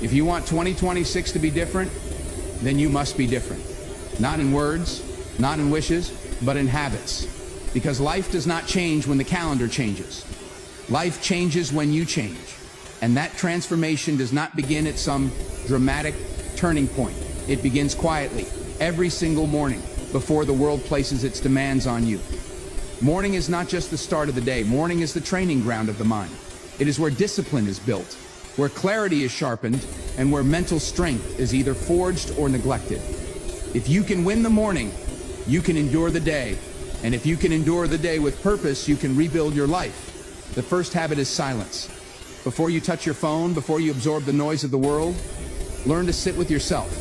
If you want 2026 to be different, then you must be different. Not in words, not in wishes, but in habits. Because life does not change when the calendar changes. Life changes when you change. And that transformation does not begin at some dramatic turning point. It begins quietly, every single morning, before the world places its demands on you. Morning is not just the start of the day. Morning is the training ground of the mind. It is where discipline is built, where clarity is sharpened, and where mental strength is either forged or neglected. If you can win the morning, you can endure the day. And if you can endure the day with purpose, you can rebuild your life. The first habit is silence. Before you touch your phone, before you absorb the noise of the world, learn to sit with yourself.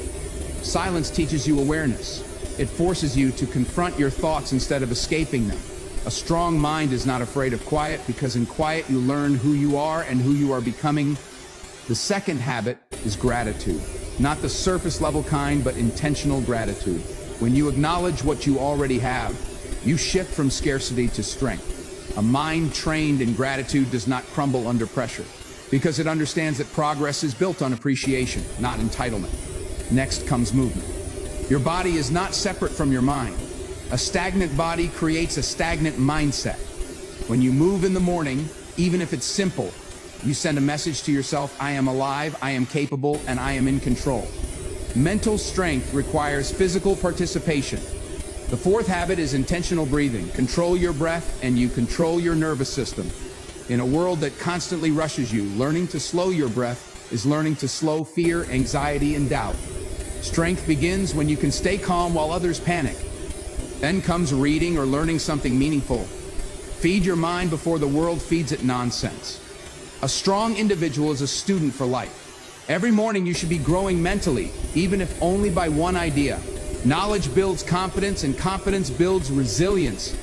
Silence teaches you awareness. It forces you to confront your thoughts instead of escaping them. A strong mind is not afraid of quiet, because in quiet you learn who you are and who you are becoming. The second habit is gratitude. Not the surface level kind, but intentional gratitude. When you acknowledge what you already have, you shift from scarcity to strength. A mind trained in gratitude does not crumble under pressure, because it understands that progress is built on appreciation, not entitlement. Next comes movement. Your body is not separate from your mind. A stagnant body creates a stagnant mindset. When you move in the morning, even if it's simple, you send a message to yourself: I am alive, I am capable, and I am in control. Mental strength requires physical participation. The fourth habit is intentional breathing. Control your breath and you control your nervous system. In a world that constantly rushes you, learning to slow your breath is learning to slow fear, anxiety, and doubt. Strength begins when you can stay calm while others panic. Then comes reading or learning something meaningful. Feed your mind before the world feeds it nonsense. A strong individual is a student for life. Every morning you should be growing mentally, even if only by one idea. Knowledge builds confidence, and confidence builds resilience.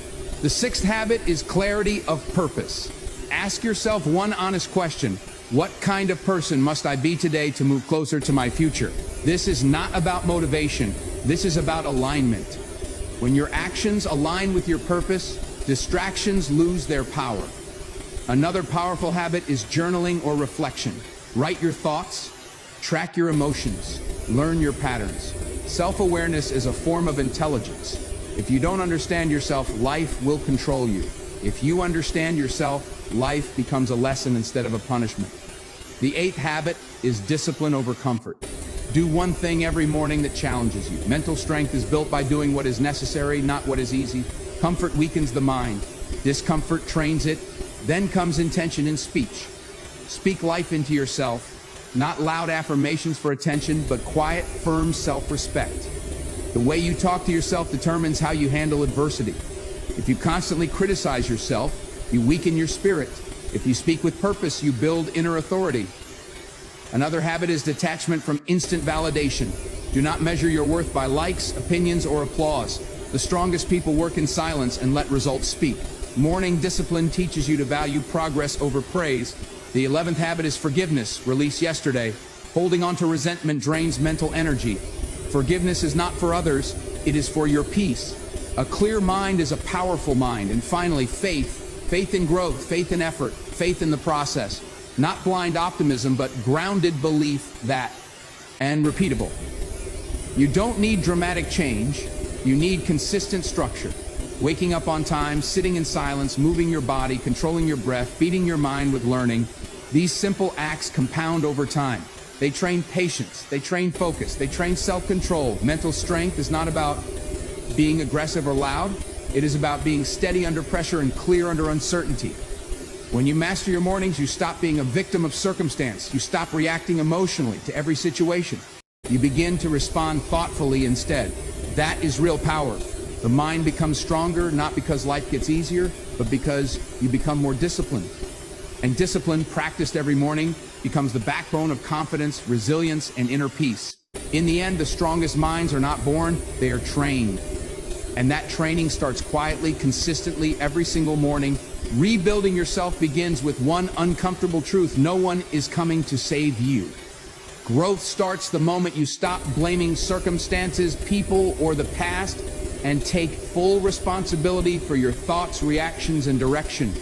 The sixth habit is clarity of purpose. Ask yourself one honest question: what kind of person must I be today to move closer to my future? This is not about motivation. This is about alignment. When your actions align with your purpose, distractions lose their power. Another powerful habit is journaling or reflection. Write your thoughts, track your emotions, learn your patterns. Self-awareness is a form of intelligence. If you don't understand yourself, life will control you. If you understand yourself, life becomes a lesson instead of a punishment. The eighth habit is discipline over comfort. Do one thing every morning that challenges you. Mental strength is built by doing what is necessary, not what is easy. Comfort weakens the mind. Discomfort trains it. Then comes intention in speech. Speak life into yourself. Not loud affirmations for attention, but quiet, firm self-respect. The way you talk to yourself determines how you handle adversity. If you constantly criticize yourself, you weaken your spirit. If you speak with purpose, you build inner authority. Another habit is detachment from instant validation. Do not measure your worth by likes, opinions, or applause. The strongest people work in silence and let results speak. Morning discipline teaches you to value progress over praise. The 11th habit is forgiveness. Release yesterday. Holding on to resentment drains mental energy. Forgiveness is not for others, it is for your peace. A clear mind is a powerful mind. And finally, faith. Faith in growth, faith in effort, faith in the process. Not blind optimism, but grounded belief that, and repeatable. You don't need dramatic change, you need consistent structure. Waking up on time, sitting in silence, moving your body, controlling your breath, feeding your mind with learning. These simple acts compound over time. They train patience, they train focus, they train self-control. Mental strength is not about being aggressive or loud. It is about being steady under pressure and clear under uncertainty. When you master your mornings, you stop being a victim of circumstance. You stop reacting emotionally to every situation. You begin to respond thoughtfully instead. That is real power. The mind becomes stronger, not because life gets easier, but because you become more disciplined. And discipline, practiced every morning, becomes the backbone of confidence, resilience, and inner peace. In the end, the strongest minds are not born, they are trained. And that training starts quietly, consistently, every single morning. Rebuilding yourself begins with one uncomfortable truth: no one is coming to save you. Growth starts the moment you stop blaming circumstances, people, or the past, and take full responsibility for your thoughts, reactions, and direction.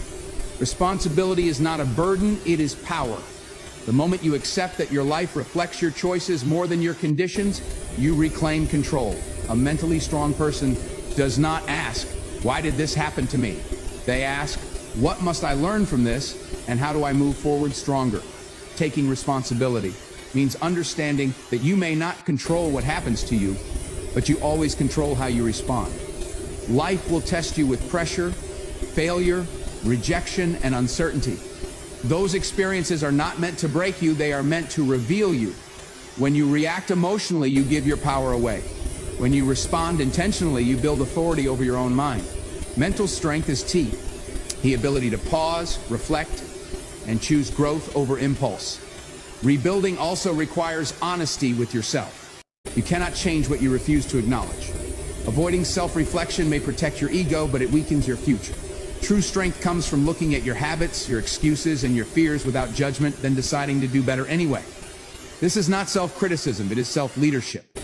Responsibility is not a burden, it is power. The moment you accept that your life reflects your choices more than your conditions, you reclaim control. A mentally strong person does not ask, "Why did this happen to me?" They ask, "What must I learn from this, and how do I move forward stronger?" Taking responsibility means understanding that you may not control what happens to you, but you always control how you respond. Life will test you with pressure, failure, rejection, and uncertainty. Those experiences are not meant to break you, they are meant to reveal you. When you react emotionally, you give your power away. When you respond intentionally, you build authority over your own mind. Mental strength is key. The ability to pause, reflect, and choose growth over impulse. Rebuilding also requires honesty with yourself. You cannot change what you refuse to acknowledge. Avoiding self-reflection may protect your ego, but it weakens your future. True strength comes from looking at your habits, your excuses, and your fears without judgment, then deciding to do better anyway. This is not self-criticism, it is self-leadership.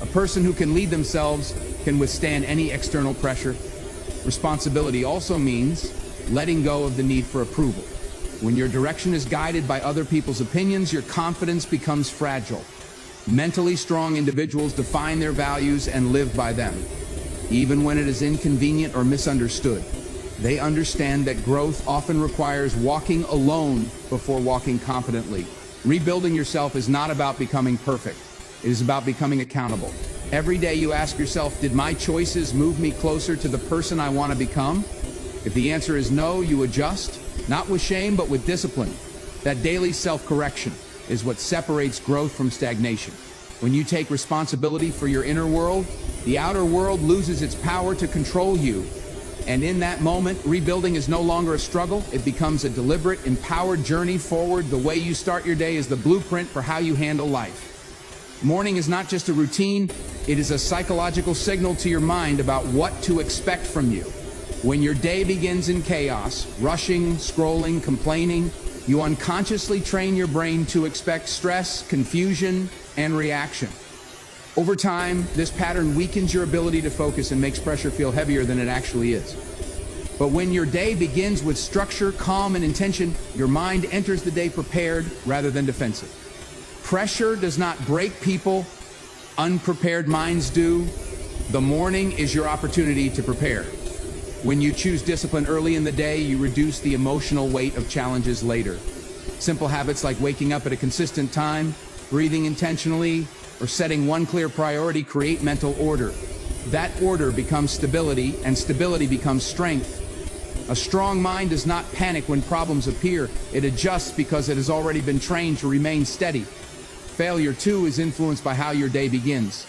A person who can lead themselves can withstand any external pressure. Responsibility also means letting go of the need for approval. When your direction is guided by other people's opinions, your confidence becomes fragile. Mentally strong individuals define their values and live by them, even when it is inconvenient or misunderstood. They understand that growth often requires walking alone before walking confidently. Rebuilding yourself is not about becoming perfect. It is about becoming accountable. Every day you ask yourself, did my choices move me closer to the person I want to become? If the answer is no, you adjust, not with shame, but with discipline. That daily self-correction is what separates growth from stagnation. When you take responsibility for your inner world, the outer world loses its power to control you. And in that moment, rebuilding is no longer a struggle. It becomes a deliberate, empowered journey forward. The way you start your day is the blueprint for how you handle life. Morning is not just a routine, it is a psychological signal to your mind about what to expect from you. When your day begins in chaos, rushing, scrolling, complaining, you unconsciously train your brain to expect stress, confusion, and reaction. Over time, this pattern weakens your ability to focus and makes pressure feel heavier than it actually is. But when your day begins with structure, calm, and intention, your mind enters the day prepared rather than defensive. Pressure does not break people, unprepared minds do. The morning is your opportunity to prepare. When you choose discipline early in the day, you reduce the emotional weight of challenges later. Simple habits like waking up at a consistent time, breathing intentionally, or setting one clear priority create mental order. That order becomes stability, and stability becomes strength. A strong mind does not panic when problems appear. It adjusts because it has already been trained to remain steady. Failure, too, is influenced by how your day begins.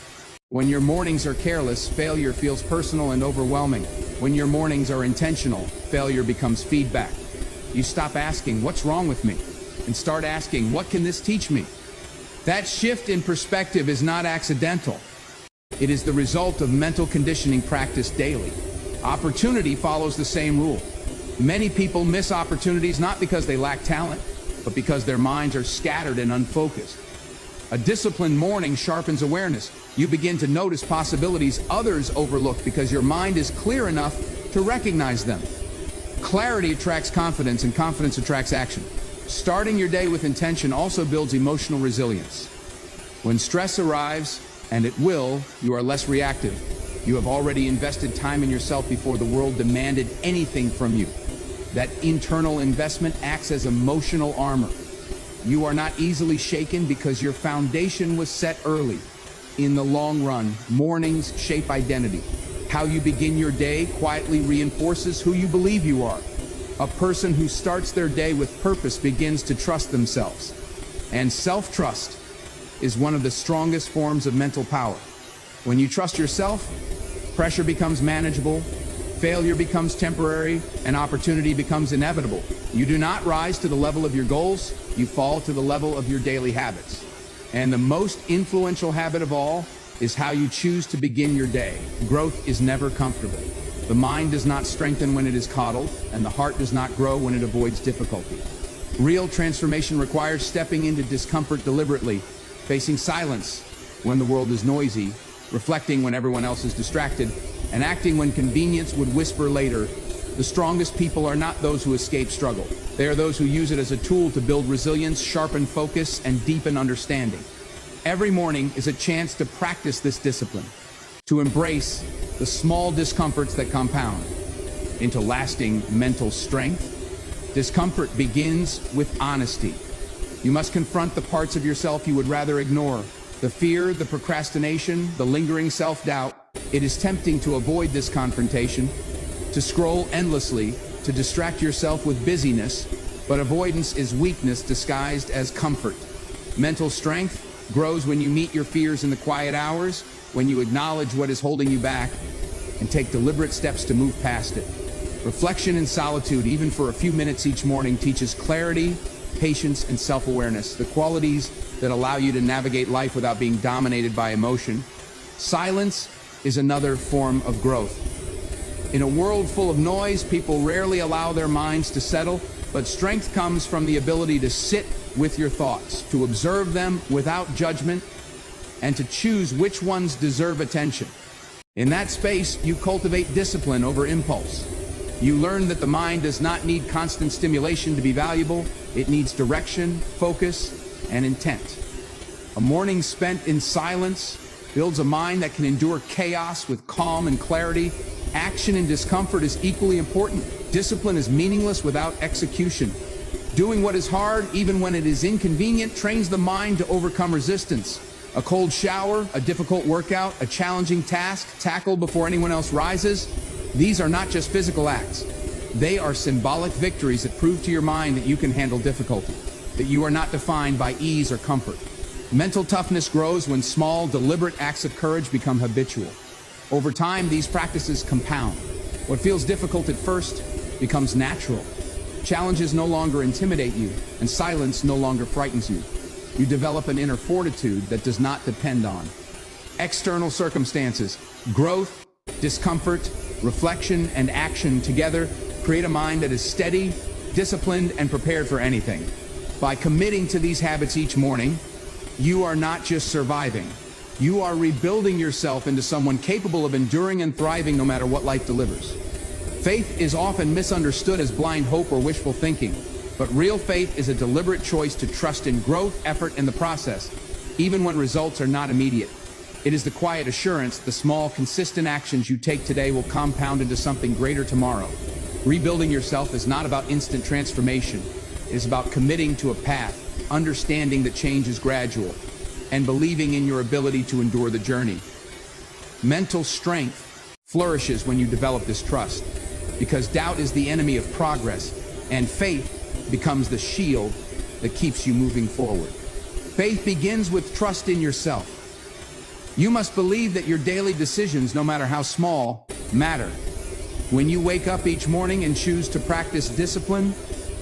When your mornings are careless, failure feels personal and overwhelming. When your mornings are intentional, failure becomes feedback. You stop asking, "What's wrong with me?" and start asking, "What can this teach me?" That shift in perspective is not accidental. It is the result of mental conditioning practiced daily. Opportunity follows the same rule. Many people miss opportunities not because they lack talent, but because their minds are scattered and unfocused. A disciplined morning sharpens awareness. You begin to notice possibilities others overlook because your mind is clear enough to recognize them. Clarity attracts confidence, and confidence attracts action. Starting your day with intention also builds emotional resilience. When stress arrives, and it will, you are less reactive. You have already invested time in yourself before the world demanded anything from you. That internal investment acts as emotional armor. You are not easily shaken because your foundation was set early. In the long run, mornings shape identity. How you begin your day quietly reinforces who you believe you are. A person who starts their day with purpose begins to trust themselves. And self-trust is one of the strongest forms of mental power. When you trust yourself, pressure becomes manageable, failure becomes temporary, and opportunity becomes inevitable. You do not rise to the level of your goals, you fall to the level of your daily habits. And the most influential habit of all is how you choose to begin your day. Growth is never comfortable. The mind does not strengthen when it is coddled, and the heart does not grow when it avoids difficulty. Real transformation requires stepping into discomfort deliberately, facing silence when the world is noisy, reflecting when everyone else is distracted, and acting when convenience would whisper later. The strongest people are not those who escape struggle. They are those who use it as a tool to build resilience, sharpen focus, and deepen understanding. Every morning is a chance to practice this discipline, to embrace the small discomforts that compound into lasting mental strength. Discomfort begins with honesty. You must confront the parts of yourself you would rather ignore. The fear, the procrastination, the lingering self-doubt. It is tempting to avoid this confrontation, to scroll endlessly, to distract yourself with busyness, but avoidance is weakness disguised as comfort. Mental strength grows when you meet your fears in the quiet hours, when you acknowledge what is holding you back, and take deliberate steps to move past it. Reflection in solitude, even for a few minutes each morning, teaches clarity, patience, and self-awareness, the qualities that allow you to navigate life without being dominated by emotion. Silence is another form of growth. In a world full of noise, people rarely allow their minds to settle, but strength comes from the ability to sit with your thoughts, to observe them without judgment, and to choose which ones deserve attention. In that space, you cultivate discipline over impulse. You learn that the mind does not need constant stimulation to be valuable. It needs direction, focus, and intent. A morning spent in silence builds a mind that can endure chaos with calm and clarity. Action and discomfort is equally important. Discipline is meaningless without execution. Doing what is hard, even when it is inconvenient, trains the mind to overcome resistance. A cold shower, a difficult workout, a challenging task tackled before anyone else rises. These are not just physical acts. They are symbolic victories that prove to your mind that you can handle difficulty, that you are not defined by ease or comfort. Mental toughness grows when small, deliberate acts of courage become habitual. Over time, these practices compound. What feels difficult at first becomes natural. Challenges no longer intimidate you, and silence no longer frightens you. You develop an inner fortitude that does not depend on external circumstances. Growth, discomfort, reflection, and action together create a mind that is steady, disciplined, and prepared for anything. By committing to these habits each morning, you are not just surviving. You are rebuilding yourself into someone capable of enduring and thriving no matter what life delivers. Faith is often misunderstood as blind hope or wishful thinking, but real faith is a deliberate choice to trust in growth, effort, and the process, even when results are not immediate. It is the quiet assurance the small, consistent actions you take today will compound into something greater tomorrow. Rebuilding yourself is not about instant transformation. It is about committing to a path, understanding that change is gradual, and believing in your ability to endure the journey. Mental strength flourishes when you develop this trust, because doubt is the enemy of progress, and faith becomes the shield that keeps you moving forward. Faith begins with trust in yourself. You must believe that your daily decisions, no matter how small, matter. When you wake up each morning and choose to practice discipline,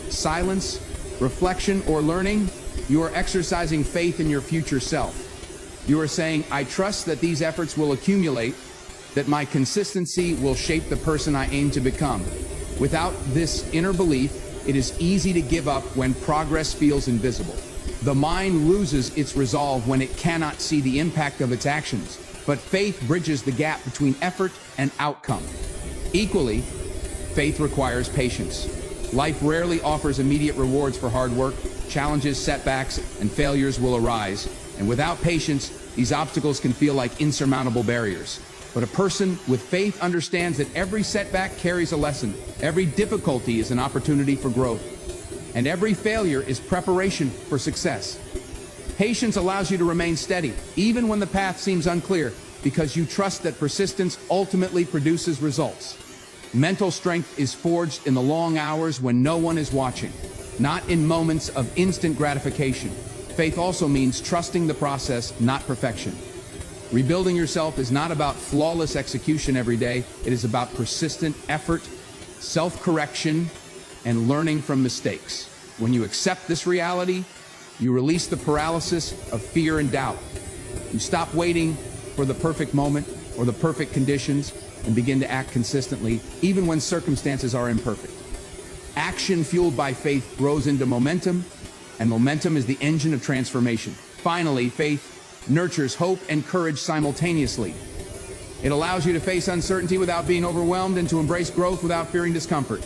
silence, reflection, or learning, you are exercising faith in your future self. You are saying, I trust that these efforts will accumulate, that my consistency will shape the person I aim to become. Without this inner belief, it is easy to give up when progress feels invisible. The mind loses its resolve when it cannot see the impact of its actions, but faith bridges the gap between effort and outcome. Equally, faith requires patience. Life rarely offers immediate rewards for hard work. Challenges, setbacks, and failures will arise, and without patience, these obstacles can feel like insurmountable barriers. But a person with faith understands that every setback carries a lesson, every difficulty is an opportunity for growth, and every failure is preparation for success. Patience allows you to remain steady, even when the path seems unclear, because you trust that persistence ultimately produces results. Mental strength is forged in the long hours when no one is watching, not in moments of instant gratification. Faith also means trusting the process, not perfection. Rebuilding yourself is not about flawless execution every day. It is about persistent effort, self-correction, and learning from mistakes. When you accept this reality, you release the paralysis of fear and doubt. You stop waiting for the perfect moment or the perfect conditions and begin to act consistently, even when circumstances are imperfect. Action fueled by faith grows into momentum, and momentum is the engine of transformation. Finally, faith nurtures hope and courage simultaneously. It allows you to face uncertainty without being overwhelmed and to embrace growth without fearing discomfort.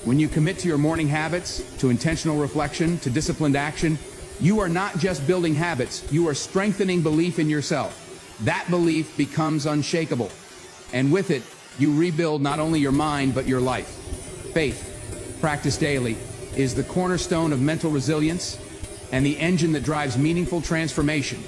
When you commit to your morning habits, to intentional reflection, to disciplined action, you are not just building habits, you are strengthening belief in yourself. That belief becomes unshakable. And with it, you rebuild not only your mind, but your life. Faith, practiced daily, is the cornerstone of mental resilience and the engine that drives meaningful transformation.